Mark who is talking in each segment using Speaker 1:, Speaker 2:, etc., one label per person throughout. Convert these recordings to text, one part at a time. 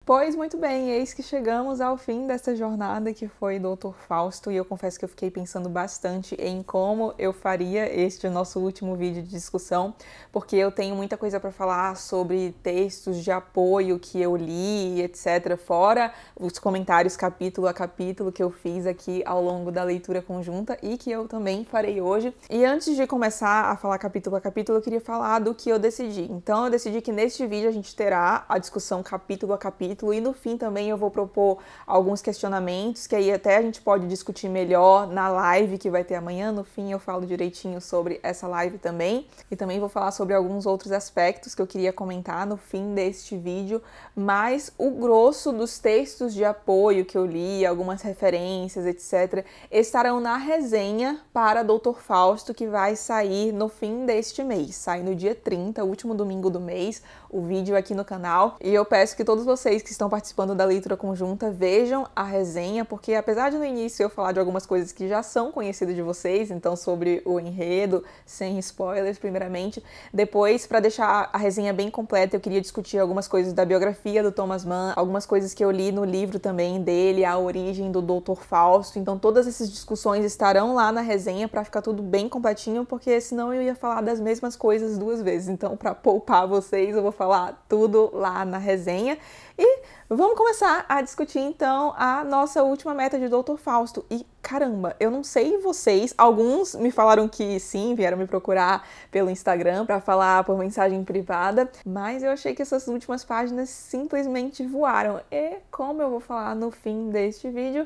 Speaker 1: Pois muito bem, eis que chegamos ao fim dessa jornada que foi Dr. Fausto, e eu confesso que eu fiquei pensando bastante em como eu faria este nosso último vídeo de discussão, porque eu tenho muita coisa para falar sobre textos de apoio que eu li, etc, fora os comentários capítulo a capítulo que eu fiz aqui ao longo da leitura conjunta e que eu também farei hoje. E antes de começar a falar capítulo a capítulo, eu queria falar do que eu decidi. Então eu decidi que neste vídeo a gente terá a discussão capítulo a capítulo, e no fim também eu vou propor alguns questionamentos, que aí até a gente pode discutir melhor na live que vai ter amanhã. No fim eu falo direitinho sobre essa live também, e também vou falar sobre alguns outros aspectos que eu queria comentar no fim deste vídeo, mas o grosso dos textos de apoio que eu li, algumas referências, etc, estarão na resenha para Dr. Fausto, que vai sair no fim deste mês, sai no dia 30, último domingo do mês, o vídeo aqui no canal. E eu peço que todos vocês que estão participando da leitura conjunta vejam a resenha, porque apesar de no início eu falar de algumas coisas que já são conhecidas de vocês, então sobre o enredo, sem spoilers primeiramente, depois, para deixar a resenha bem completa, eu queria discutir algumas coisas da biografia do Thomas Mann, algumas coisas que eu li no livro também dele, a origem do Dr. Fausto. Então todas essas discussões estarão lá na resenha para ficar tudo bem completinho, porque senão eu ia falar das mesmas coisas duas vezes. Então, para poupar vocês, eu vou falar tudo lá na resenha. E vamos começar a discutir então a nossa última meta de Dr. Fausto. E caramba, eu não sei vocês, alguns me falaram que sim, vieram me procurar pelo Instagram para falar por mensagem privada, mas eu achei que essas últimas páginas simplesmente voaram. E como eu vou falar no fim deste vídeo,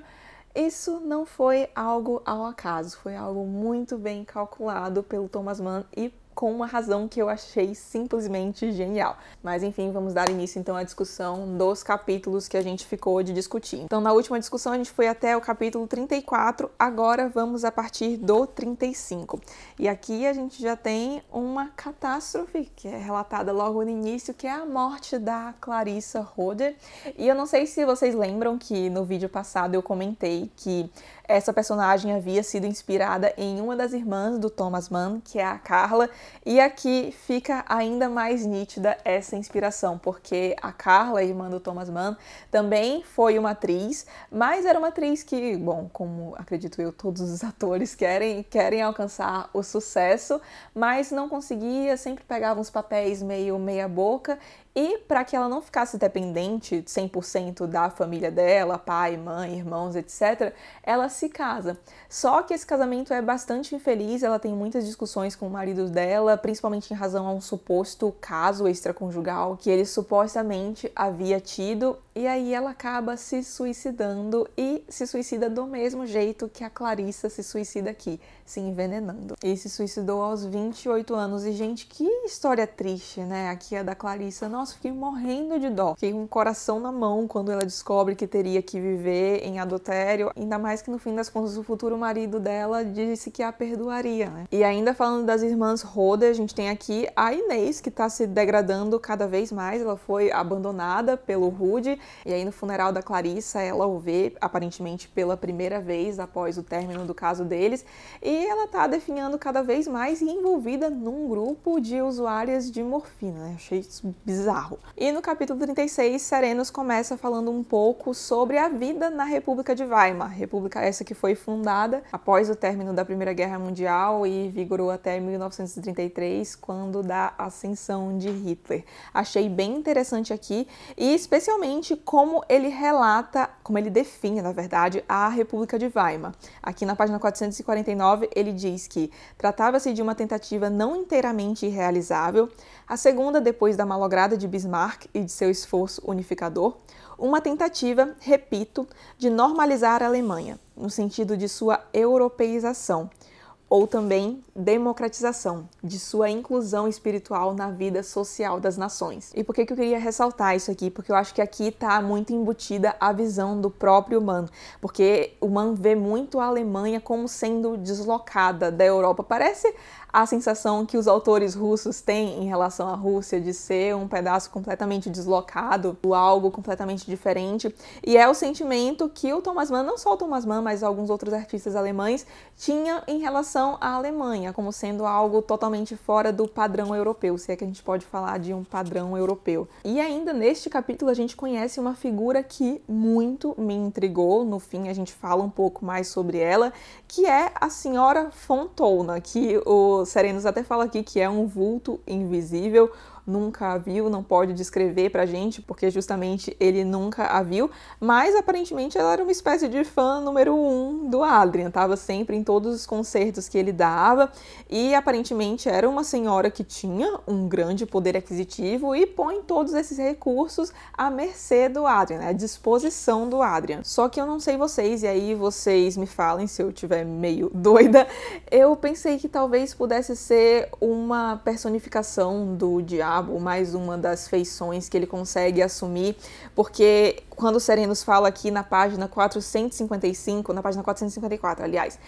Speaker 1: isso não foi algo ao acaso, foi algo muito bem calculado pelo Thomas Mann e com uma razão que eu achei simplesmente genial. Mas enfim, vamos dar início então à discussão dos capítulos que a gente ficou de discutir. Então na última discussão a gente foi até o capítulo 34, agora vamos a partir do 35. E aqui a gente já tem uma catástrofe que é relatada logo no início, que é a morte da Clarissa Roder. E eu não sei se vocês lembram que no vídeo passado eu comentei que essa personagem havia sido inspirada em uma das irmãs do Thomas Mann, que é a Carla, e aqui fica ainda mais nítida essa inspiração, porque a Carla, irmã do Thomas Mann, também foi uma atriz, mas era uma atriz que, bom, como acredito eu, todos os atores querem alcançar o sucesso, mas não conseguia, sempre pegava uns papéis meio meia boca. E para que ela não ficasse dependente 100% da família dela, pai, mãe, irmãos, etc., ela se casa. Só que esse casamento é bastante infeliz, ela tem muitas discussões com o marido dela, principalmente em razão a um suposto caso extraconjugal que ele supostamente havia tido, e aí ela acaba se suicidando e se suicida do mesmo jeito que a Clarissa se suicida aqui, se envenenando. E se suicidou aos 28 anos. E, gente, que história triste, né? Aqui a da Clarissa. Nossa, fiquei morrendo de dó. Fiquei com o coração na mão quando ela descobre que teria que viver em adultério. Ainda mais que no fim das contas o futuro marido dela disse que a perdoaria, né? E ainda falando das irmãs Roder, a gente tem aqui a Inês, que tá se degradando cada vez mais. Ela foi abandonada pelo Rude. E aí no funeral da Clarissa ela o vê aparentemente pela primeira vez após o término do caso deles. E ela tá definhando cada vez mais e envolvida num grupo de usuárias de morfina, né? Achei isso bizarro. E no capítulo 36, Serenus começa falando um pouco sobre a vida na República de Weimar. República essa que foi fundada após o término da Primeira Guerra Mundial e vigorou até 1933, quando da ascensão de Hitler. Achei bem interessante aqui, e especialmente como ele relata, como ele define, na verdade, a República de Weimar. Aqui na página 449, ele diz que tratava-se de uma tentativa não inteiramente irrealizável, a segunda depois da malograda de Bismarck e de seu esforço unificador, uma tentativa, repito, de normalizar a Alemanha, no sentido de sua europeização, ou também democratização, de sua inclusão espiritual na vida social das nações. E por que eu queria ressaltar isso aqui? Porque eu acho que aqui está muito embutida a visão do próprio Mann, porque o Mann vê muito a Alemanha como sendo deslocada da Europa. Parece a sensação que os autores russos têm em relação à Rússia de ser um pedaço completamente deslocado, algo completamente diferente, e é o sentimento que o Thomas Mann, não só o Thomas Mann, mas alguns outros artistas alemães, tinham em relação à Alemanha, como sendo algo totalmente fora do padrão europeu, se é que a gente pode falar de um padrão europeu. E ainda neste capítulo a gente conhece uma figura que muito me intrigou, no fim a gente fala um pouco mais sobre ela, que é a senhora Fontona, que o Serenos até fala aqui que é um vulto invisível, nunca a viu, não pode descrever pra gente, porque justamente ele nunca a viu, mas aparentemente ela era uma espécie de fã número 1 do Adrian, estava sempre em todos os concertos que ele dava, e aparentemente era uma senhora que tinha um grande poder aquisitivo e põe todos esses recursos à mercê do Adrian, à disposição do Adrian. Só que eu não sei vocês, e aí vocês me falem se eu estiver meio doida, eu pensei que talvez pudesse ser uma personificação do diabo, mais uma das feições que ele consegue assumir, porque quando o Serenos fala aqui na página 455, na página 454, aliás,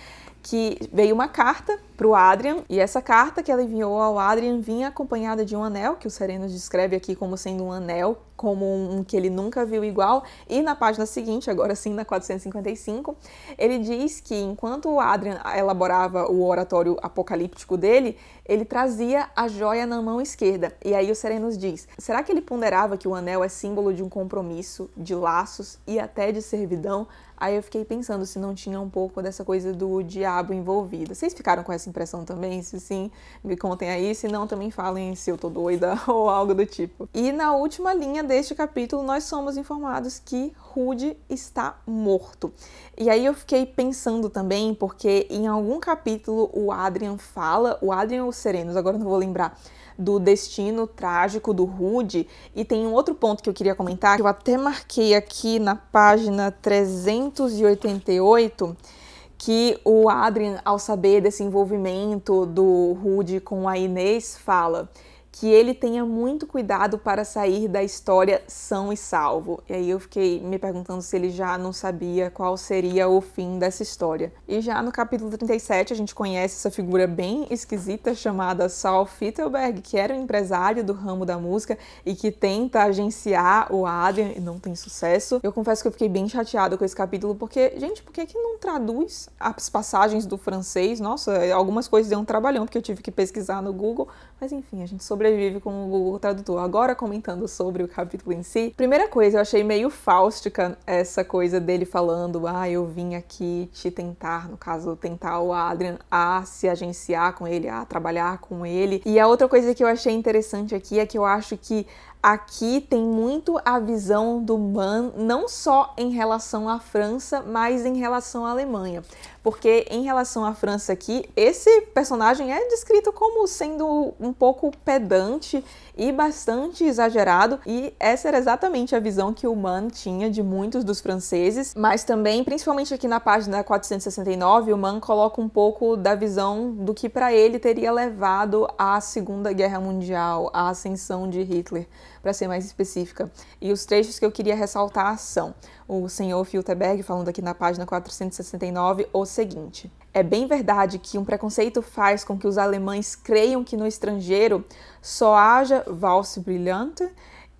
Speaker 1: que veio uma carta para o Adrian, e essa carta que ela enviou ao Adrian vinha acompanhada de um anel, que o Serenos descreve aqui como sendo um anel, como um que ele nunca viu igual, e na página seguinte, agora sim, na 455, ele diz que enquanto o Adrian elaborava o oratório apocalíptico dele, ele trazia a joia na mão esquerda. E aí o Serenos diz, será que ele ponderava que o anel é símbolo de um compromisso, de laços e até de servidão? Aí eu fiquei pensando se não tinha um pouco dessa coisa do diabo envolvida. Vocês ficaram com essa impressão também? Se sim, me contem aí. Se não, também falem se eu tô doida ou algo do tipo. E na última linha deste capítulo, nós somos informados que Rude está morto. E aí eu fiquei pensando também, porque em algum capítulo o Adrian fala, o Adrian ou o Serenos, agora não vou lembrar, do destino trágico do Rude, e tem um outro ponto que eu queria comentar, que eu até marquei aqui na página 388, que o Adrian, ao saber desse envolvimento do Rude com a Inês, fala que ele tenha muito cuidado para sair da história são e salvo. E aí eu fiquei me perguntando se ele já não sabia qual seria o fim dessa história. E já no capítulo 37 a gente conhece essa figura bem esquisita chamada Saul Fittelberg, que era um empresário do ramo da música e que tenta agenciar o Adrian e não tem sucesso. Eu confesso que eu fiquei bem chateada com esse capítulo, porque, gente, por que não traduz as passagens do francês? Nossa, algumas coisas deu um trabalhão, porque eu tive que pesquisar no Google, mas enfim, a gente sobrevive com o Google Tradutor. Agora, comentando sobre o capítulo em si, primeira coisa, eu achei meio fáustica essa coisa dele falando, eu vim aqui te tentar, no caso, tentar o Adrian a se agenciar com ele, a trabalhar com ele. E a outra coisa que eu achei interessante aqui é que eu acho que aqui tem muito a visão do Mann, não só em relação à França, mas em relação à Alemanha. Porque em relação à França aqui, esse personagem é descrito como sendo um pouco pedante e bastante exagerado, e essa era exatamente a visão que o Mann tinha de muitos dos franceses, mas também, principalmente aqui na página 469, o Mann coloca um pouco da visão do que para ele teria levado à Segunda Guerra Mundial, à ascensão de Hitler, para ser mais específica. E os trechos que eu queria ressaltar são o senhor Fittelberg falando aqui na página 469 o seguinte: é bem verdade que um preconceito faz com que os alemães creiam que no estrangeiro só haja valse brilhante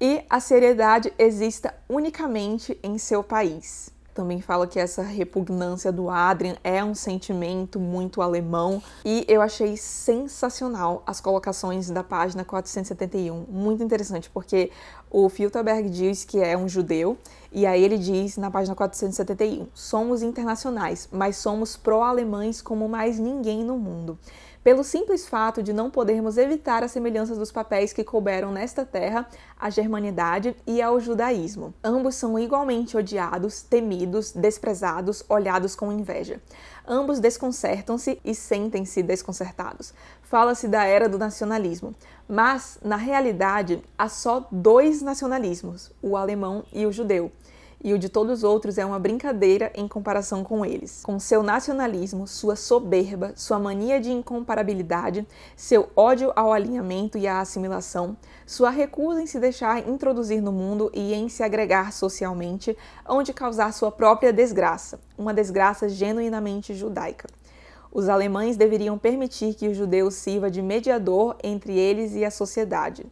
Speaker 1: e a seriedade exista unicamente em seu país. Também fala que essa repugnância do Adrian é um sentimento muito alemão, e eu achei sensacional as colocações da página 471, muito interessante, porque o Fittelberg diz que é um judeu, e aí ele diz na página 471, somos internacionais, mas somos pró-alemães como mais ninguém no mundo. Pelo simples fato de não podermos evitar as semelhanças dos papéis que couberam nesta terra à germanidade e ao judaísmo. Ambos são igualmente odiados, temidos, desprezados, olhados com inveja. Ambos desconcertam-se e sentem-se desconcertados. Fala-se da era do nacionalismo, mas, na realidade, há só dois nacionalismos, o alemão e o judeu. E o de todos os outros é uma brincadeira em comparação com eles. Com seu nacionalismo, sua soberba, sua mania de incomparabilidade, seu ódio ao alinhamento e à assimilação, sua recusa em se deixar introduzir no mundo e em se agregar socialmente, onde causar sua própria desgraça, uma desgraça genuinamente judaica. Os alemães deveriam permitir que o judeu sirva de mediador entre eles e a sociedade.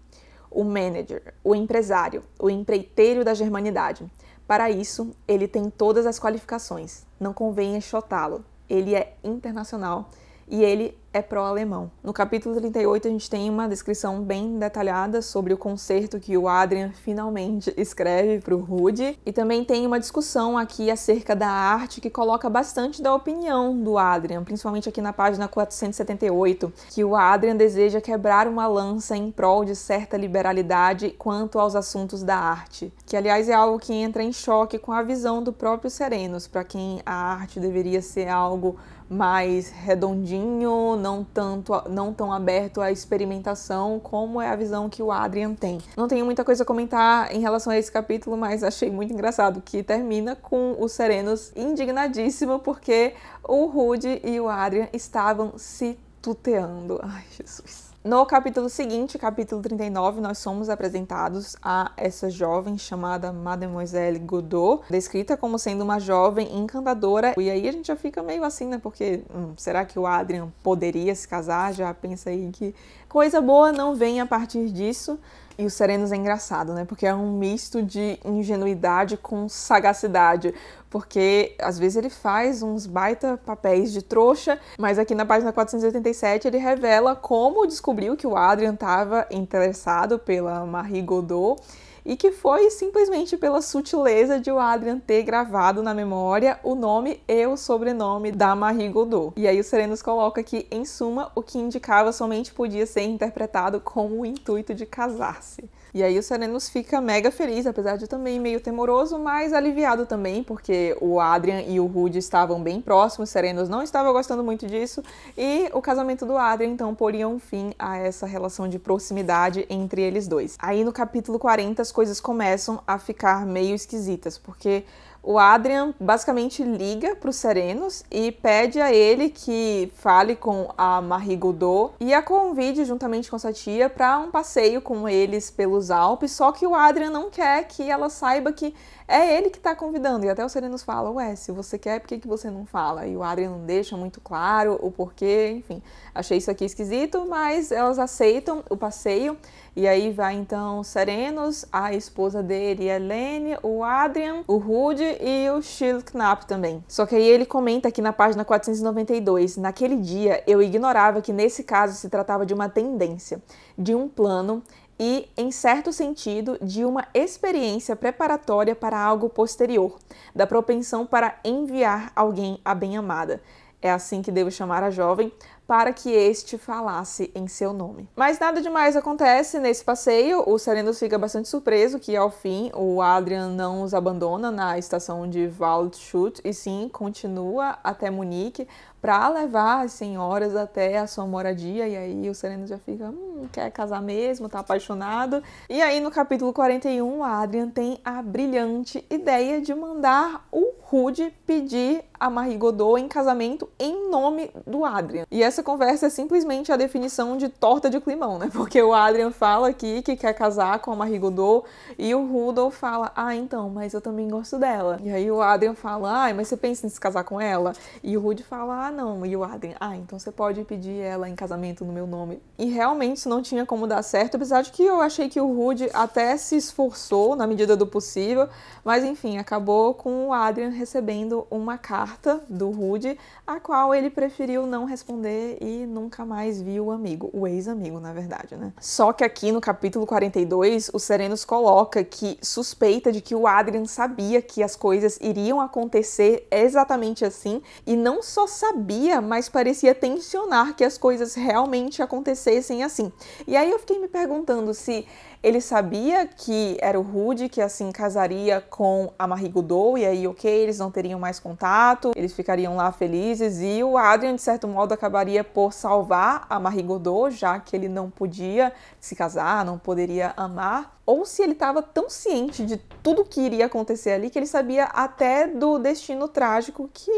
Speaker 1: O manager, o empresário, o empreiteiro da germanidade. Para isso, ele tem todas as qualificações. Não convém enxotá-lo. Ele é internacional e ele é pró-alemão. No capítulo 38, a gente tem uma descrição bem detalhada sobre o concerto que o Adrian finalmente escreve para o Rude. E também tem uma discussão aqui acerca da arte que coloca bastante da opinião do Adrian, principalmente aqui na página 478, que o Adrian deseja quebrar uma lança em prol de certa liberalidade quanto aos assuntos da arte, que aliás é algo que entra em choque com a visão do próprio Serenus, para quem a arte deveria ser algo mais redondinho, não tão aberto à experimentação, como é a visão que o Adrian tem. Não tenho muita coisa a comentar em relação a esse capítulo, mas achei muito engraçado que termina com o Serenus indignadíssimo porque o Rude e o Adrian estavam se tuteando. Ai, Jesus. No capítulo seguinte, capítulo 39, nós somos apresentados a essa jovem chamada Mademoiselle Godot, descrita como sendo uma jovem encantadora. E aí a gente já fica meio assim, né? Porque será que o Adrian poderia se casar? Já pensa aí que coisa boa não vem a partir disso. E o Serenus é engraçado, né? Porque é um misto de ingenuidade com sagacidade. Porque às vezes ele faz uns baita papéis de trouxa, mas aqui na página 487 ele revela como descobriu que o Adrian estava interessado pela Marie Godot e que foi simplesmente pela sutileza de o Adrian ter gravado na memória o nome e o sobrenome da Marie Godot. E aí o Serenus coloca que, em suma, o que indicava somente podia ser interpretado como o intuito de casar-se. E aí o Serenus fica mega feliz, apesar de também meio temoroso, mas aliviado também, porque o Adrian e o Rude estavam bem próximos, o Serenus não estava gostando muito disso, e o casamento do Adrian, então, poria um fim a essa relação de proximidade entre eles dois. Aí no capítulo 40 as coisas começam a ficar meio esquisitas, porque o Adrian basicamente liga para o Serenus e pede a ele que fale com a Marie Godot e a convide juntamente com sua tia para um passeio com eles pelos Alpes, só que o Adrian não quer que ela saiba que é ele que está convidando. E até o Serenus fala, ué, se você quer, por que você não fala? E o Adrian não deixa muito claro o porquê, enfim. Achei isso aqui esquisito, mas elas aceitam o passeio. E aí vai então Serenus, a esposa dele, Helene, o Adrian, o Rude e o Schildknapp também. Só que aí ele comenta aqui na página 492, naquele dia eu ignorava que nesse caso se tratava de uma tendência, de um plano e, em certo sentido, de uma experiência preparatória para algo posterior, da propensão para enviar alguém à bem-amada. É assim que devo chamar a jovem, para que este falasse em seu nome. Mas nada demais acontece nesse passeio, o Serenus fica bastante surpreso que, ao fim, o Adrian não os abandona na estação de Waldshut, e sim continua até Munique para levar as senhoras até a sua moradia, e aí o Serenus já fica, quer casar mesmo, tá apaixonado. E aí no capítulo 41, a Adrian tem a brilhante ideia de mandar o Rude pedir a Marie Godot em casamento em nome do Adrian. E essa conversa é simplesmente a definição de torta de climão, né? Porque o Adrian fala aqui que quer casar com a Marie Godot e o Rudolf fala, então, mas eu também gosto dela. E aí o Adrian fala, mas você pensa em se casar com ela? E o Rude fala, não. E o Adrian, então você pode pedir ela em casamento no meu nome. E realmente isso não tinha como dar certo, apesar de que eu achei que o Rude até se esforçou na medida do possível, mas enfim, acabou com o Adrian recebendo uma carta do Rude, a qual ele preferiu não responder e nunca mais viu o amigo, o ex-amigo, na verdade, né? Só que aqui no capítulo 42, o Serenus coloca que suspeita de que o Adrian sabia que as coisas iriam acontecer exatamente assim, e não só sabia, mas parecia tensionar que as coisas realmente acontecessem assim. E aí eu fiquei me perguntando se ele sabia que era o Rude que assim casaria com a Marie Godot, e aí eles não teriam mais contato, eles ficariam lá felizes, e o Adrian de certo modo acabaria por salvar a Marie Godot, já que ele não podia se casar, não poderia amar, ou se ele estava tão ciente de tudo que iria acontecer ali que ele sabia até do destino trágico que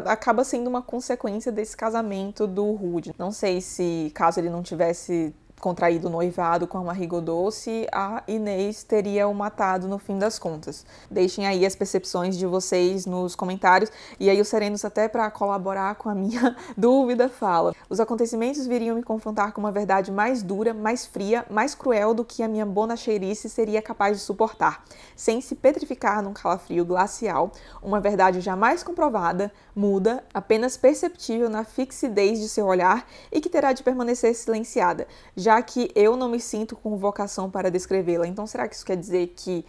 Speaker 1: acaba sendo uma consequência desse casamento do Rude. Não sei se, caso ele não tivesse contraído noivado com a Marie Godot se a Inês teria o matado no fim das contas. Deixem aí as percepções de vocês nos comentários. E aí o Serenos, até para colaborar com a minha dúvida, fala: os acontecimentos viriam me confrontar com uma verdade mais dura, mais fria, mais cruel do que a minha bonacheirice seria capaz de suportar, sem se petrificar num calafrio glacial, uma verdade jamais comprovada, muda, apenas perceptível na fixidez de seu olhar e que terá de permanecer silenciada, já que eu não me sinto com vocação para descrevê-la. Então será que isso quer dizer que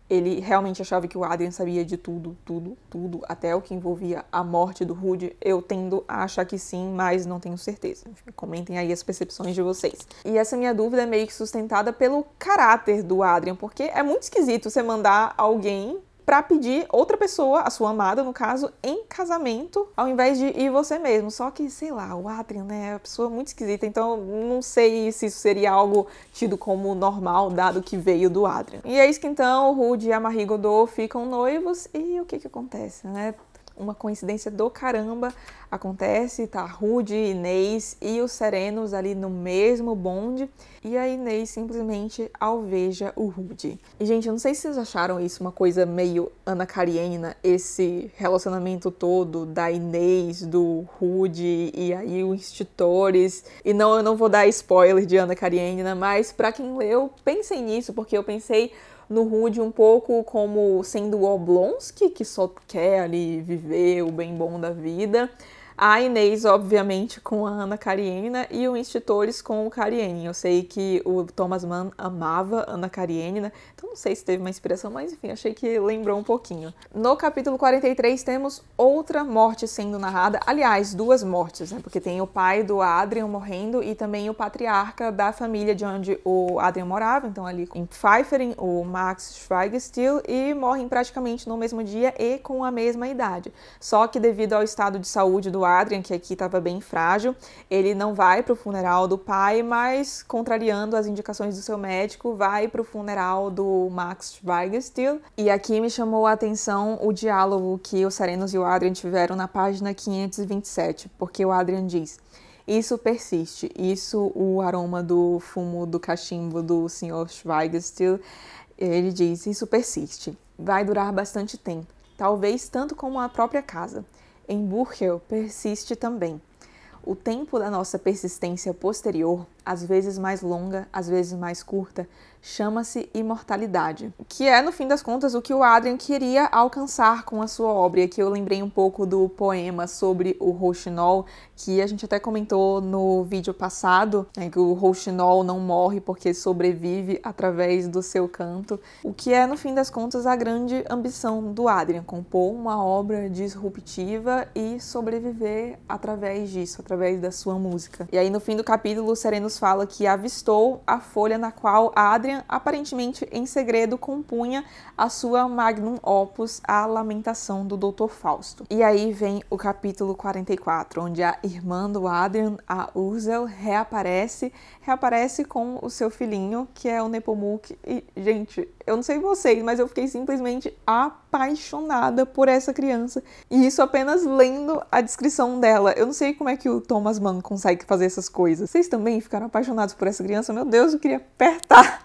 Speaker 1: ele realmente achava que o Adrian sabia de tudo, até o que envolvia a morte do Rude? Eu tendo a achar que sim, mas não tenho certeza. Enfim, comentem aí as percepções de vocês. E essa minha dúvida é meio que sustentada pelo caráter do Adrian, porque é muito esquisito você mandar alguém pra pedir outra pessoa, a sua amada, no caso, em casamento, ao invés de ir você mesmo. Só que, sei lá, o Adrian, né, é uma pessoa muito esquisita, então não sei se isso seria algo tido como normal, dado que veio do Adrian. E é isso que então o Rude e a Marie Godot ficam noivos, e o que acontece, né? Uma coincidência do caramba acontece, tá Rude, Inês e os Serenos ali no mesmo bonde, e a Inês simplesmente alveja o Rude. E, gente, eu não sei se vocês acharam isso uma coisa meio Ana Karenina, esse relacionamento todo da Inês, do Rude e aí os institutores. E não, eu não vou dar spoiler de Ana Karenina, mas pra quem leu, pensem nisso, porque eu pensei no Rude um pouco como sendo o Oblonsky, que só quer ali viver o bem bom da vida. A Inês, obviamente, com a Ana Karenina, e o Institutores com o Karenin. Eu sei que o Thomas Mann amava Ana Karenina, então não sei se teve uma inspiração, mas enfim, achei que lembrou um pouquinho. No capítulo 43 temos outra morte sendo narrada, aliás, duas mortes, né? Porque tem o pai do Adrian morrendo e também o patriarca da família de onde o Adrian morava, então ali em Pfeifferin, o Max Schweigestil, e morrem praticamente no mesmo dia e com a mesma idade. Só que devido ao estado de saúde do Adrian, que aqui estava bem frágil, ele não vai para o funeral do pai, mas, contrariando as indicações do seu médico, vai para o funeral do Max Schweigestil. E aqui me chamou a atenção o diálogo que os Serenos e o Adrian tiveram na página 527, porque o Adrian diz: isso persiste, isso o aroma do fumo do cachimbo do Sr. Schweigestil, ele diz, isso persiste, vai durar bastante tempo, talvez tanto como a própria casa. Em Buchel persiste também. O tempo da nossa persistência posterior, às vezes mais longa, às vezes mais curta, chama-se imortalidade, que é, no fim das contas, o que o Adrian queria alcançar com a sua obra. E aqui eu lembrei um pouco do poema sobre o Rouxinol, que a gente até comentou no vídeo passado, né, que o Rouxinol não morre porque sobrevive através do seu canto, o que é, no fim das contas, a grande ambição do Adrian, compor uma obra disruptiva e sobreviver através disso, através da sua música. E aí, no fim do capítulo, o Serenos fala que avistou a folha na qual Adrian, aparentemente em segredo, compunha a sua magnum opus, A Lamentação do Dr. Fausto. E aí vem o capítulo 44, onde a irmã do Adrian, a Ursel, reaparece com o seu filhinho, que é o Nepomuk. E, gente, eu não sei vocês, mas eu fiquei simplesmente apaixonada por essa criança. E isso apenas lendo a descrição dela. Eu não sei como é que o Thomas Mann consegue fazer essas coisas. Vocês também ficaram apaixonados por essa criança? Meu Deus, eu queria apertar.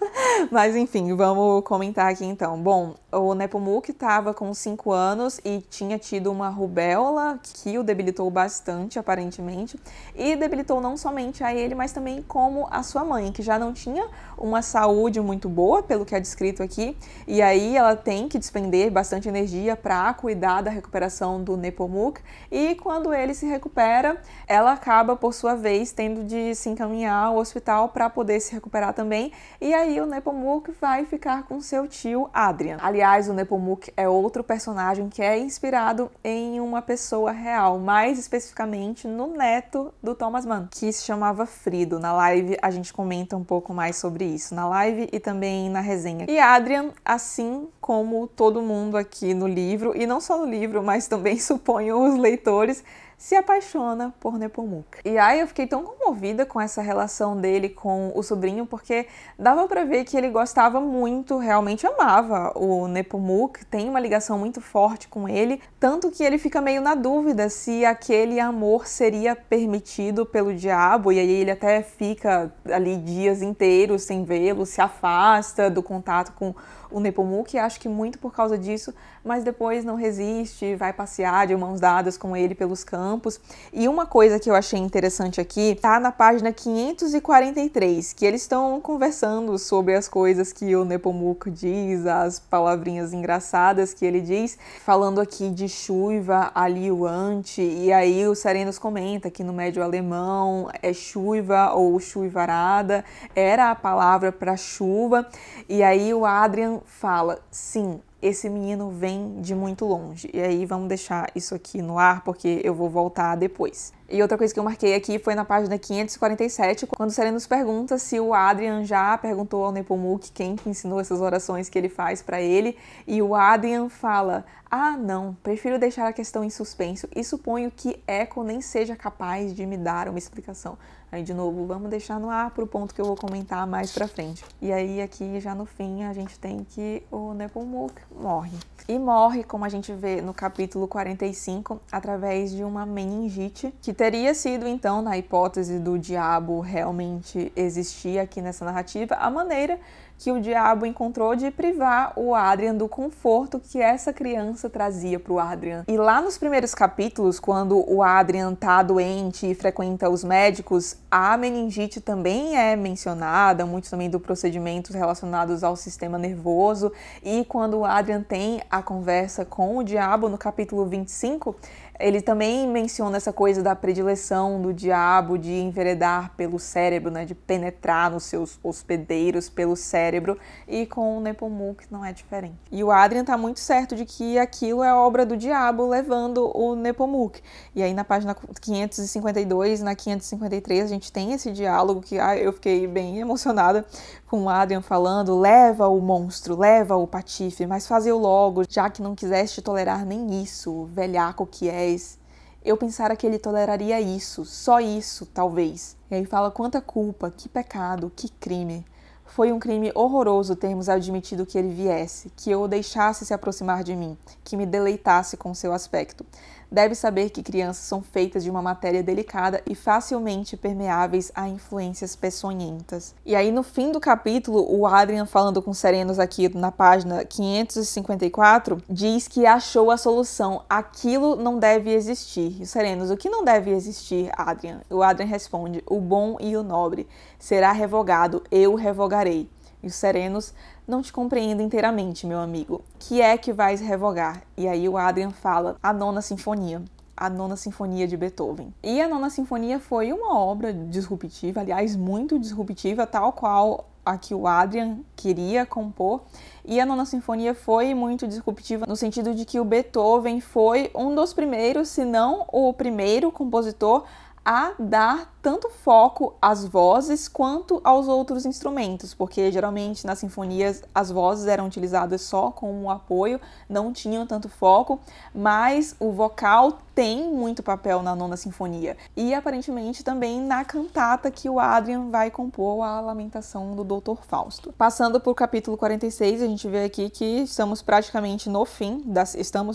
Speaker 1: Mas enfim, vamos comentar aqui então. Bom, o Nepomuk estava com 5 anos e tinha tido uma rubéola que o debilitou bastante, aparentemente. E debilitou não somente a ele, mas também como a sua mãe, que já não tinha uma saúde muito boa, pelo que é descrito aqui. E aí ela tem que despender bastante energia para cuidar da recuperação do Nepomuk. E quando ele se recupera, ela acaba, por sua vez, tendo de se encaminhar ao hospital para poder se recuperar também. E aí o Nepomuk vai ficar com seu tio Adrian. Aliás, o Nepomuk é outro personagem que é inspirado em uma pessoa real, mais especificamente no neto do Thomas Mann, que se chamava Frido. Na live a gente comenta um pouco mais sobre isso, na live e também na resenha. E Adrian, assim como todo mundo aqui no livro, e não só no livro, mas também suponho os leitores, se apaixona por Nepomuk. E aí eu fiquei tão comovida com essa relação dele com o sobrinho, porque dava pra ver que ele gostava muito, realmente amava o Nepomuk, tem uma ligação muito forte com ele, tanto que ele fica meio na dúvida se aquele amor seria permitido pelo diabo, e aí ele até fica ali dias inteiros sem vê-lo, se afasta do contato com o Nepomuk, acho que muito por causa disso, mas depois não resiste, vai passear de mãos dadas com ele pelos campos. E uma coisa que eu achei interessante aqui, tá na página 543, que eles estão conversando sobre as coisas que o Nepomuk diz, as palavrinhas engraçadas que ele diz, falando aqui de chuva aliuante, e aí o Serenos comenta que no médio alemão é chuva ou chuvarada, era a palavra para chuva, e aí o Adrian fala, sim, esse menino vem de muito longe. E aí vamos deixar isso aqui no ar, porque eu vou voltar depois. E outra coisa que eu marquei aqui foi na página 547, quando o Serenos pergunta se o Adrian já perguntou ao Nepomuk quem que ensinou essas orações que ele faz para ele, e o Adrian fala, ah não, prefiro deixar a questão em suspenso e suponho que Eco nem seja capaz de me dar uma explicação. Aí de novo, vamos deixar no ar pro ponto que eu vou comentar mais pra frente. E aí aqui já no fim a gente tem que o Nepomuk morre. E morre, como a gente vê no capítulo 45, através de uma meningite, que teria sido, então, na hipótese do diabo realmente existir aqui nessa narrativa, a maneira que o diabo encontrou de privar o Adrian do conforto que essa criança trazia para o Adrian. E lá nos primeiros capítulos, quando o Adrian tá doente e frequenta os médicos, a meningite também é mencionada, muitos também do procedimentos relacionados ao sistema nervoso, e quando o Adrian tem a conversa com o diabo no capítulo 25, ele também menciona essa coisa da predileção do diabo de enveredar pelo cérebro, né, de penetrar nos seus hospedeiros pelo cérebro, e com o Nepomuk não é diferente. E o Adrian tá muito certo de que aquilo é obra do diabo levando o Nepomuk. E aí na página 552, na 553, a gente tem esse diálogo que eu fiquei bem emocionada com o Adrian falando, leva o monstro, leva o patife, mas faze-o logo, já que não quiseste tolerar nem isso, velhaco que és. Eu pensara que ele toleraria isso, só isso, talvez. E aí fala quanta culpa, que pecado, que crime. Foi um crime horroroso termos admitido que ele viesse, que eu o deixasse se aproximar de mim, que me deleitasse com seu aspecto. Deve saber que crianças são feitas de uma matéria delicada e facilmente permeáveis a influências peçonhentas. E aí no fim do capítulo, o Adrian falando com Serenos aqui na página 554, diz que achou a solução. Aquilo não deve existir. E o Serenos, o que não deve existir, Adrian? O Adrian responde, o bom e o nobre. Será revogado, eu revogarei. E os Serenos, não te compreendo inteiramente, meu amigo. Que é que vais revogar? E aí o Adrian fala, a Nona Sinfonia. A Nona Sinfonia de Beethoven. E a Nona Sinfonia foi uma obra disruptiva, aliás, muito disruptiva, tal qual a que o Adrian queria compor. E a Nona Sinfonia foi muito disruptiva no sentido de que o Beethoven foi um dos primeiros, se não o primeiro compositor a dar tanto foco às vozes quanto aos outros instrumentos, porque geralmente nas sinfonias as vozes eram utilizadas só como apoio, não tinham tanto foco, mas o vocal tem muito papel na Nona Sinfonia. E aparentemente também na cantata que o Adrian vai compor, a Lamentação do Dr. Fausto. Passando para o capítulo 46, a gente vê aqui que estamos praticamente no fim,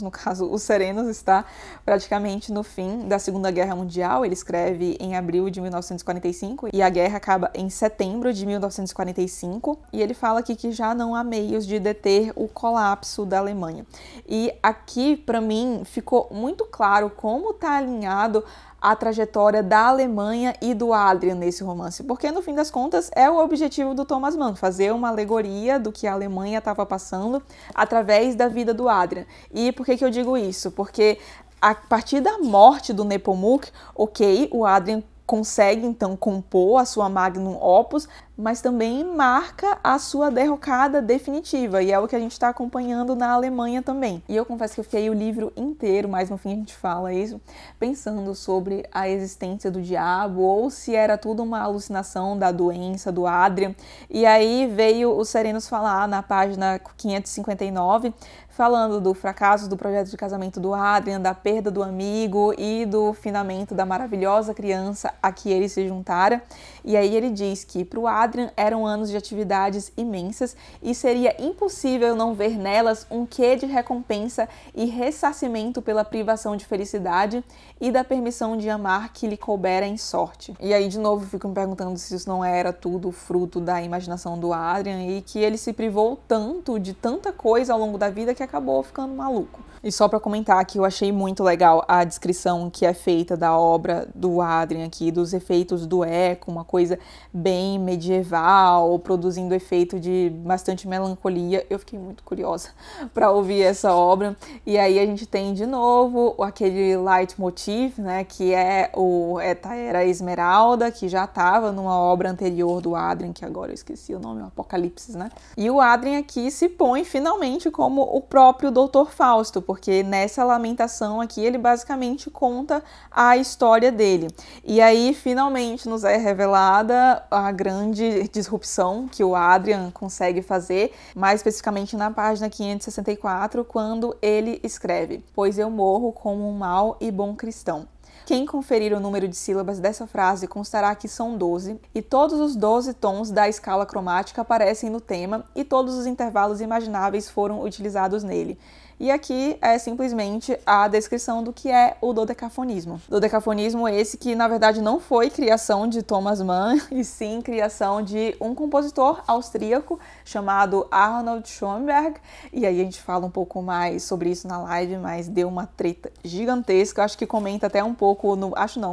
Speaker 1: no caso, o Serenos está praticamente no fim da Segunda Guerra Mundial. Ele escreve em abril de 1945 e a guerra acaba em setembro de 1945, e ele fala aqui que já não há meios de deter o colapso da Alemanha. E aqui, para mim, ficou muito claro como está alinhado a trajetória da Alemanha e do Adrian nesse romance, porque no fim das contas é o objetivo do Thomas Mann, fazer uma alegoria do que a Alemanha estava passando através da vida do Adrian. E por que eu digo isso? Porque a partir da morte do Nepomuk, ok, o Adrian consegue então compor a sua magnum opus, mas também marca a sua derrocada definitiva, e é o que a gente está acompanhando na Alemanha também. E eu confesso que eu fiquei o livro inteiro, mas no fim a gente fala isso, pensando sobre a existência do diabo, ou se era tudo uma alucinação da doença do Adrian. E aí veio o Serenos falar na página 559, falando do fracasso do projeto de casamento do Adrian, da perda do amigo e do finamento da maravilhosa criança a que ele se juntara. E aí ele diz que para o Adrian eram anos de atividades imensas e seria impossível não ver nelas um quê de recompensa e ressarcimento pela privação de felicidade e da permissão de amar que lhe coubera em sorte. E aí de novo fico me perguntando se isso não era tudo fruto da imaginação do Adrian e que ele se privou tanto de tanta coisa ao longo da vida que acabou ficando maluco. E só para comentar que eu achei muito legal a descrição que é feita da obra do Adrian aqui, dos efeitos do eco, uma coisa bem medieval, produzindo efeito de bastante melancolia. Eu fiquei muito curiosa para ouvir essa obra. E aí a gente tem de novo aquele leitmotiv, né, que é o Eta Era Esmeralda, que já estava numa obra anterior do Adrian, que agora eu esqueci o nome, o Apocalipse, né? E o Adrian aqui se põe finalmente como o próprio Dr. Fausto, porque nessa lamentação aqui ele basicamente conta a história dele. E aí finalmente nos é revelada a grande disrupção que o Adrian consegue fazer, mais especificamente na página 564, quando ele escreve: "Pois eu morro como um mau e bom cristão. Quem conferir o número de sílabas dessa frase constará que são 12, e todos os 12 tons da escala cromática aparecem no tema, e todos os intervalos imagináveis foram utilizados nele." E aqui é simplesmente a descrição do que é o dodecafonismo. Dodecafonismo esse que, na verdade, não foi criação de Thomas Mann, e sim criação de um compositor austríaco chamado Arnold Schoenberg. E aí a gente fala um pouco mais sobre isso na live, mas deu uma treta gigantesca. Acho que comenta até um pouco,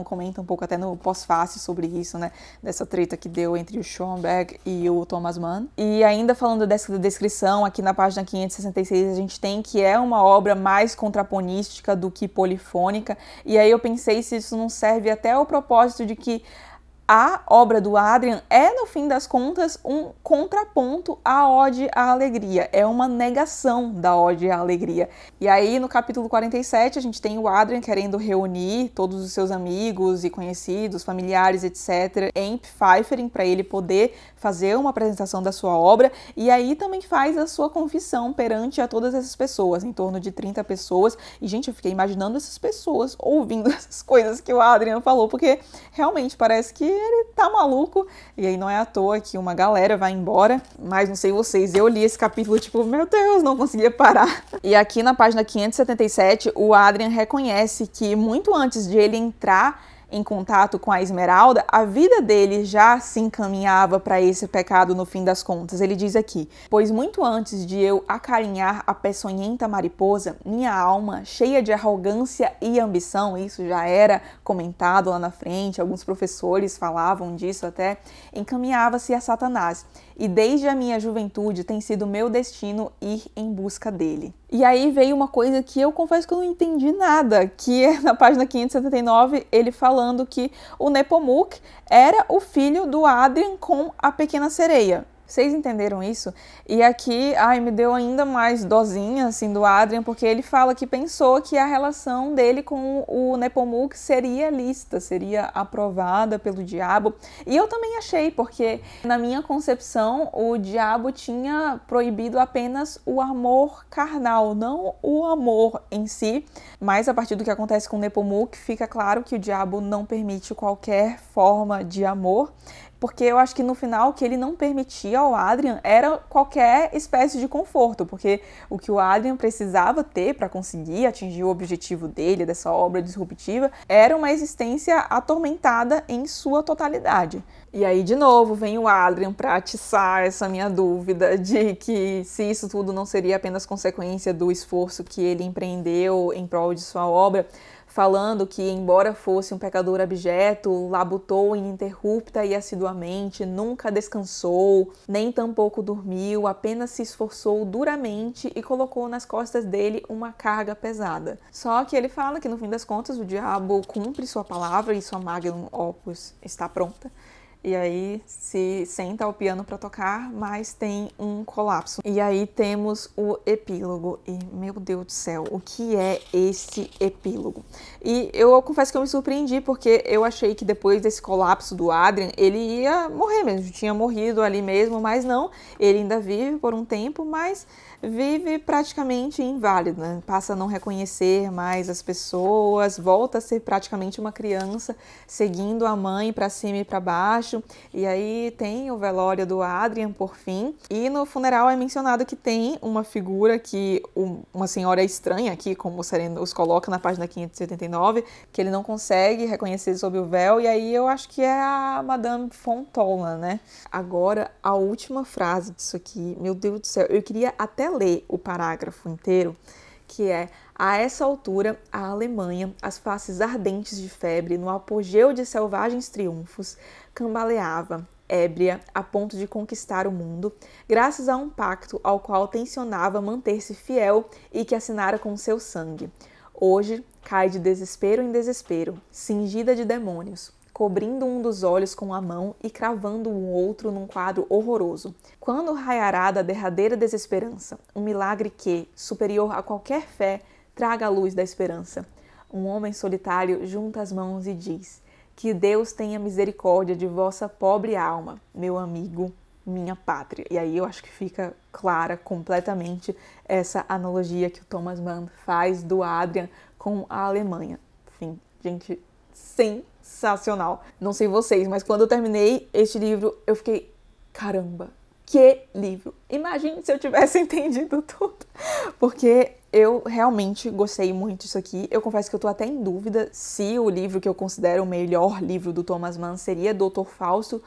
Speaker 1: comenta um pouco até no pós-fácil sobre isso, né? Dessa treta que deu entre o Schoenberg e o Thomas Mann. E ainda falando dessa descrição, aqui na página 566 a gente tem que é uma obra mais contraponística do que polifônica, e aí eu pensei se isso não serve até ao propósito de que a obra do Adrian é, no fim das contas, um contraponto à Ode à Alegria. É uma negação da Ode à Alegria. E aí, no capítulo 47, a gente tem o Adrian querendo reunir todos os seus amigos e conhecidos, familiares, etc., em Pfeifferin, para ele poder fazer uma apresentação da sua obra. E aí também faz a sua confissão perante a todas essas pessoas, em torno de 30 pessoas. E, gente, eu fiquei imaginando essas pessoas ouvindo essas coisas que o Adrian falou, porque realmente parece que ele tá maluco, e aí não é à toa que uma galera vai embora, mas não sei vocês, eu li esse capítulo tipo, meu Deus, não conseguia parar. E aqui na página 577, o Adrian reconhece que muito antes de ele entrar em contato com a Esmeralda, a vida dele já se encaminhava para esse pecado no fim das contas. Ele diz aqui: "Pois muito antes de eu acarinhar a peçonhenta mariposa, minha alma, cheia de arrogância e ambição," isso já era comentado lá na frente, alguns professores falavam disso até, "encaminhava-se a Satanás. E desde a minha juventude tem sido meu destino ir em busca dele." E aí veio uma coisa que eu confesso que eu não entendi nada, que é na página 579, ele falando que o Nepomuk era o filho do Adrian com a pequena sereia. Vocês entenderam isso? E aqui, me deu ainda mais dosinha, assim, do Adrian, porque ele fala que pensou que a relação dele com o Nepomuk seria lícita, seria aprovada pelo diabo. E eu também achei, porque na minha concepção, o diabo tinha proibido apenas o amor carnal, não o amor em si. Mas a partir do que acontece com o Nepomuk, fica claro que o diabo não permite qualquer forma de amor. Porque eu acho que no final o que ele não permitia ao Adrian era qualquer espécie de conforto, porque o que o Adrian precisava ter para conseguir atingir o objetivo dele, dessa obra disruptiva, era uma existência atormentada em sua totalidade. E aí, de novo, vem o Adrian para atiçar essa minha dúvida de que se isso tudo não seria apenas consequência do esforço que ele empreendeu em prol de sua obra, falando que, embora fosse um pecador abjeto, labutou ininterrupta e assiduamente, nunca descansou, nem tampouco dormiu, apenas se esforçou duramente e colocou nas costas dele uma carga pesada. Só que ele fala que, no fim das contas, o diabo cumpre sua palavra e sua magnum opus está pronta. e aí se senta ao piano para tocar, mas tem um colapso. E aí temos o epílogo. E, meu Deus do céu, o que é esse epílogo? E eu confesso que eu me surpreendi, porque eu achei que depois desse colapso do Adrian, ele ia morrer mesmo, tinha morrido ali mesmo, mas não, ele ainda vive por um tempo, mas vive praticamente inválido, né? Passa a não reconhecer mais as pessoas, volta a ser praticamente uma criança, seguindo a mãe para cima e para baixo. E aí tem o velório do Adrian por fim, e no funeral é mencionado que tem uma figura que uma senhora estranha aqui, como o Sereno os coloca na página 579, que ele não consegue reconhecer sob o véu, e aí eu acho que é a Madame Fontola, né? Agora, a última frase disso aqui, meu Deus do céu, eu queria até ler o parágrafo inteiro, que é: a essa altura, a Alemanha, as faces ardentes de febre, no apogeu de selvagens triunfos, cambaleava, ébria, a ponto de conquistar o mundo, graças a um pacto ao qual tencionava manter-se fiel e que assinara com seu sangue. Hoje, cai de desespero em desespero, cingida de demônios, cobrindo um dos olhos com a mão e cravando o outro num quadro horroroso. Quando raiará da derradeira desesperança, um milagre que, superior a qualquer fé, traga a luz da esperança. Um homem solitário junta as mãos e diz: que Deus tenha misericórdia de vossa pobre alma, meu amigo, minha pátria. E aí eu acho que fica clara completamente essa analogia que o Thomas Mann faz do Adrian com a Alemanha. Enfim, gente, sensacional. Não sei vocês, mas quando eu terminei este livro, eu fiquei, caramba, que livro! Imagine se eu tivesse entendido tudo. Porque eu realmente gostei muito disso aqui. Eu confesso que eu tô até em dúvida se o livro que eu considero o melhor livro do Thomas Mann seria Dr. Fausto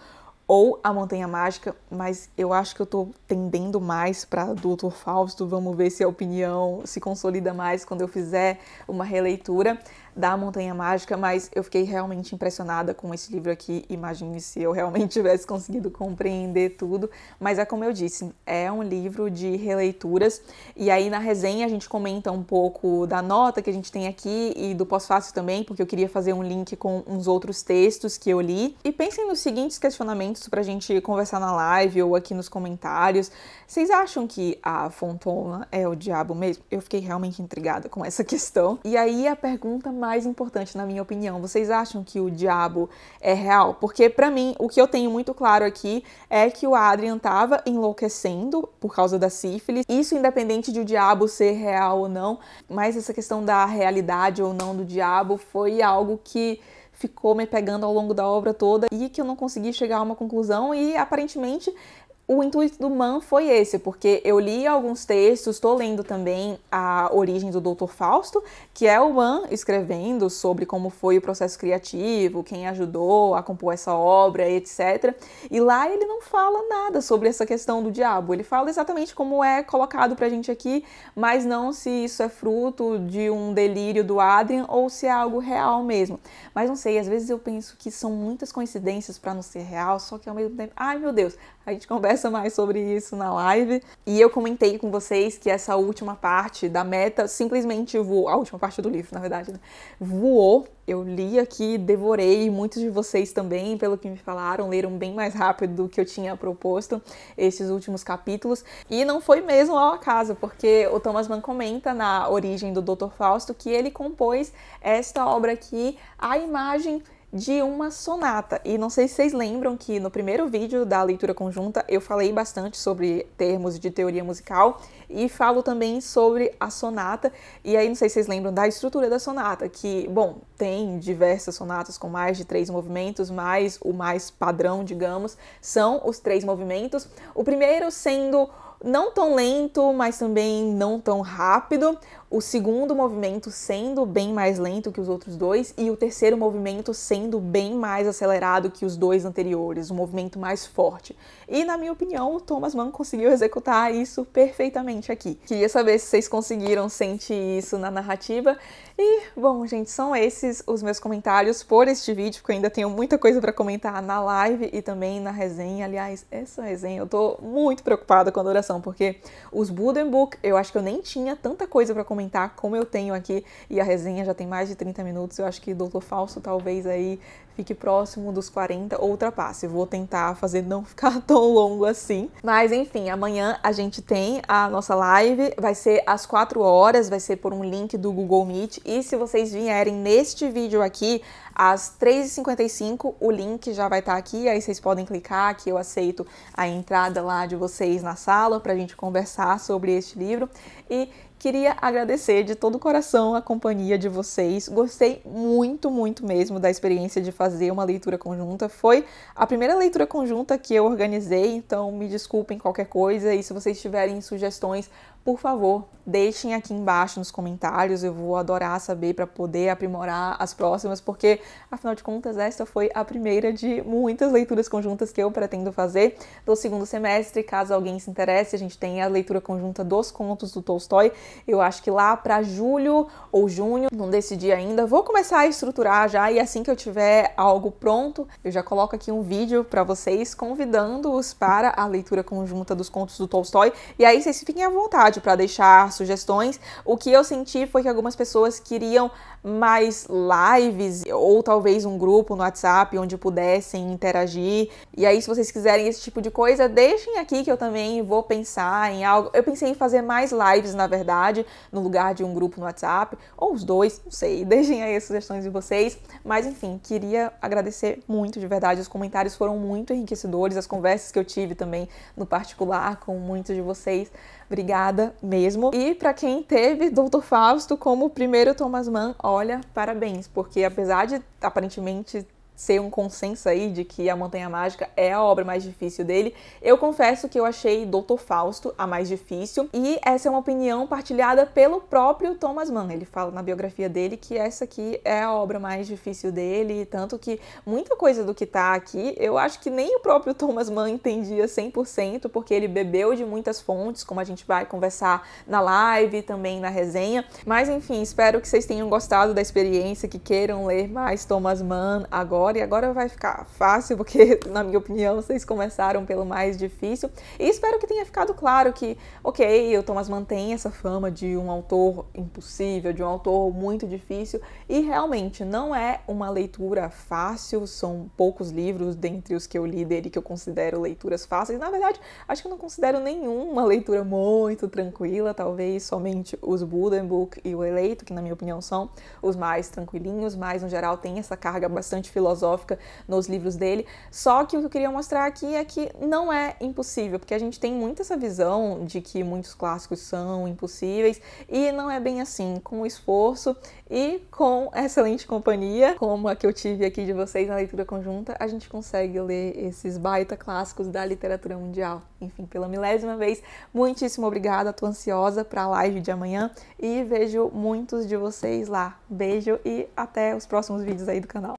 Speaker 1: ou A Montanha Mágica, mas eu acho que eu tô tendendo mais para Dr. Fausto. Vamos ver se a opinião se consolida mais quando eu fizer uma releitura da Montanha Mágica, mas eu fiquei realmente impressionada com esse livro aqui. Imagine se eu realmente tivesse conseguido compreender tudo, mas é como eu disse, é um livro de releituras, e aí na resenha a gente comenta um pouco da nota que a gente tem aqui e do pós-fácil também, porque eu queria fazer um link com uns outros textos que eu li. E pensem nos seguintes questionamentos pra gente conversar na live ou aqui nos comentários. Vocês acham que a Fontona é o diabo mesmo? Eu fiquei realmente intrigada com essa questão. E aí a pergunta mais importante, na minha opinião, vocês acham que o diabo é real? Porque pra mim, o que eu tenho muito claro aqui é que o Adrian tava enlouquecendo por causa da sífilis. Isso independente de o diabo ser real ou não, mas essa questão da realidade ou não do diabo foi algo que ficou me pegando ao longo da obra toda e que eu não consegui chegar a uma conclusão, e aparentemente o intuito do Mann foi esse, porque eu li alguns textos, estou lendo também A Origem do Dr. Fausto, que é o Mann escrevendo sobre como foi o processo criativo, quem ajudou a compor essa obra, etc. E lá ele não fala nada sobre essa questão do diabo, ele fala exatamente como é colocado pra gente aqui, mas não se isso é fruto de um delírio do Adrian ou se é algo real mesmo. Mas não sei, às vezes eu penso que são muitas coincidências pra não ser real, só que ao mesmo tempo, ai meu Deus, a gente conversa mais sobre isso na live. E eu comentei com vocês que essa última parte da meta simplesmente voou, a última parte do livro, na verdade, né? Voou. Eu li aqui, devorei, muitos de vocês também, pelo que me falaram, leram bem mais rápido do que eu tinha proposto esses últimos capítulos. E não foi mesmo ao acaso, porque o Thomas Mann comenta na Origem do Dr. Fausto que ele compôs esta obra aqui à imagem de uma sonata. E não sei se vocês lembram que no primeiro vídeo da leitura conjunta eu falei bastante sobre termos de teoria musical e falo também sobre a sonata. E aí não sei se vocês lembram da estrutura da sonata, que, bom, tem diversas sonatas com mais de 3 movimentos, mas o mais padrão, digamos, são os 3 movimentos. O primeiro sendo não tão lento, mas também não tão rápido. O segundo movimento sendo bem mais lento que os outros dois, e o terceiro movimento sendo bem mais acelerado que os dois anteriores, um movimento mais forte. E, na minha opinião, o Thomas Mann conseguiu executar isso perfeitamente aqui. Queria saber se vocês conseguiram sentir isso na narrativa. E, bom, gente, são esses os meus comentários por este vídeo, porque eu ainda tenho muita coisa para comentar na live e também na resenha. Aliás, essa resenha eu tô muito preocupada com a duração, porque os Buddenbrook, eu acho que eu nem tinha tanta coisa para comentar comentar como eu tenho aqui, e a resenha já tem mais de 30 minutos, eu acho que Doutor Fausto talvez aí fique próximo dos 40 ou ultrapasse. Vou tentar fazer não ficar tão longo assim. Mas enfim, amanhã a gente tem a nossa live, vai ser às 4 horas, vai ser por um link do Google Meet, e se vocês vierem neste vídeo aqui, às 3h55, o link já vai estar aqui, aí vocês podem clicar que eu aceito a entrada lá de vocês na sala pra gente conversar sobre este livro. E queria agradecer de todo o coração a companhia de vocês. Gostei muito, muito mesmo da experiência de fazer uma leitura conjunta. Foi a primeira leitura conjunta que eu organizei, então me desculpem qualquer coisa. E se vocês tiverem sugestões, por favor, deixem aqui embaixo nos comentários. Eu vou adorar saber para poder aprimorar as próximas, porque, afinal de contas, esta foi a primeira de muitas leituras conjuntas que eu pretendo fazer do segundo semestre. Caso alguém se interesse, a gente tem a leitura conjunta dos contos do Tolstói. Eu acho que lá para julho ou junho, não decidi ainda, vou começar a estruturar já, e assim que eu tiver algo pronto, eu já coloco aqui um vídeo para vocês convidando-os para a leitura conjunta dos contos do Tolstói, e aí vocês fiquem à vontade para deixar sugestões. O que eu senti foi que algumas pessoas queriam mais lives, ou talvez um grupo no WhatsApp onde pudessem interagir, e aí se vocês quiserem esse tipo de coisa, deixem aqui que eu também vou pensar em algo. Eu pensei em fazer mais lives, na verdade, no lugar de um grupo no WhatsApp, ou os dois, não sei, deixem aí as sugestões de vocês, mas enfim, queria agradecer muito de verdade, os comentários foram muito enriquecedores, as conversas que eu tive também no particular com muitos de vocês, obrigada mesmo. E para quem teve Doutor Fausto como primeiro Thomas Mann, olha, parabéns, porque apesar de aparentemente ser um consenso aí de que A Montanha Mágica é a obra mais difícil dele, eu confesso que eu achei Doutor Fausto a mais difícil, e essa é uma opinião partilhada pelo próprio Thomas Mann. Ele fala na biografia dele que essa aqui é a obra mais difícil dele, tanto que muita coisa do que tá aqui, eu acho que nem o próprio Thomas Mann entendia 100%, porque ele bebeu de muitas fontes, como a gente vai conversar na live e também na resenha. Mas enfim, espero que vocês tenham gostado da experiência, que queiram ler mais Thomas Mann agora. E agora vai ficar fácil, porque, na minha opinião, vocês começaram pelo mais difícil. E espero que tenha ficado claro que, ok, o Thomas Mann tem essa fama de um autor impossível, de um autor muito difícil, e realmente não é uma leitura fácil, são poucos livros dentre os que eu li dele que eu considero leituras fáceis. Na verdade, acho que eu não considero nenhuma leitura muito tranquila, talvez somente os Buddenbrook e o Eleito, que na minha opinião são os mais tranquilinhos, mas no geral tem essa carga bastante filosófica nos livros dele. Só que o que eu queria mostrar aqui é que não é impossível, porque a gente tem muito essa visão de que muitos clássicos são impossíveis, e não é bem assim. Com esforço e com excelente companhia, como a que eu tive aqui de vocês na leitura conjunta, a gente consegue ler esses baita clássicos da literatura mundial. Enfim, pela milésima vez, muitíssimo obrigada, tô ansiosa para a live de amanhã e vejo muitos de vocês lá. Beijo e até os próximos vídeos aí do canal.